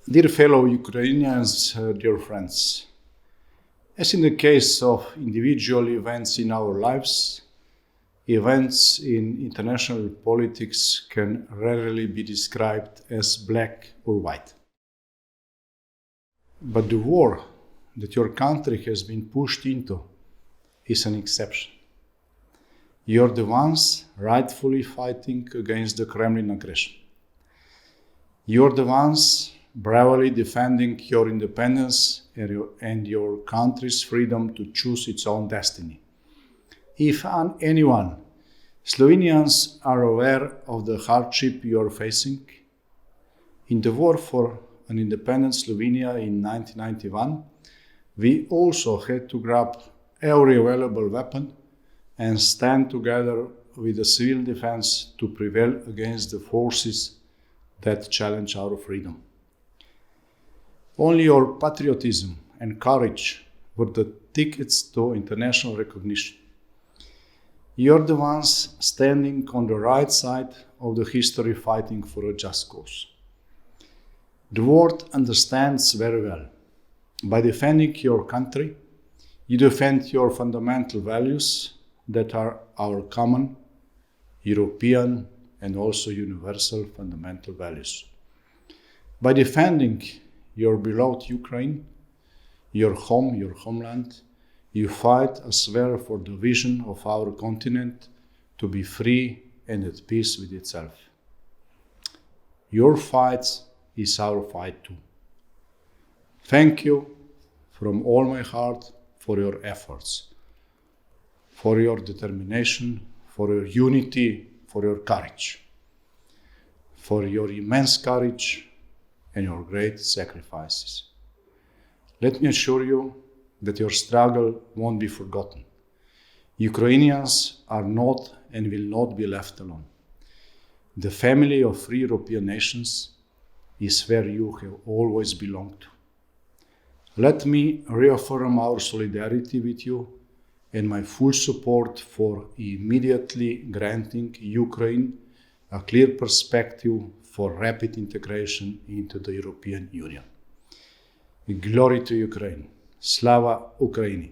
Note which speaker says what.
Speaker 1: Dear fellow Ukrainians, dear friends, as in the case of individual events in our lives, events in international politics can rarely be described as black or white. But the war that your country has been pushed into is an exception. You're the ones rightfully fighting against the Kremlin aggression. You're the ones bravely defending your independence and your country's freedom to choose its own destiny. If anyone, Slovenians are aware of the hardship you are facing. In the war for an independent Slovenia in 1991, we also had to grab every available weapon and stand together with the civil defense to prevail against the forces that challenge our freedom. Only your patriotism and courage were the tickets to international recognition. You're the ones standing on the right side of the history fighting for a just cause. The world understands very well. By defending your country, you defend your fundamental values that are our common, European, and also universal fundamental values. By defending your beloved Ukraine, your home, your homeland, you fight as well for the vision of our continent to be free and at peace with itself. Your fight is our fight too. Thank you from all my heart for your efforts, for your determination, for your unity, for your courage, for your immense courage and your great sacrifices. Let me assure you that your struggle won't be forgotten. Ukrainians are not and will not be left alone. The family of free European nations is where you have always belonged to. Let me reaffirm our solidarity with you and my full support for immediately granting Ukraine a clear perspective for rapid integration into the European Union. Glory to Ukraine. Slava Ukraini.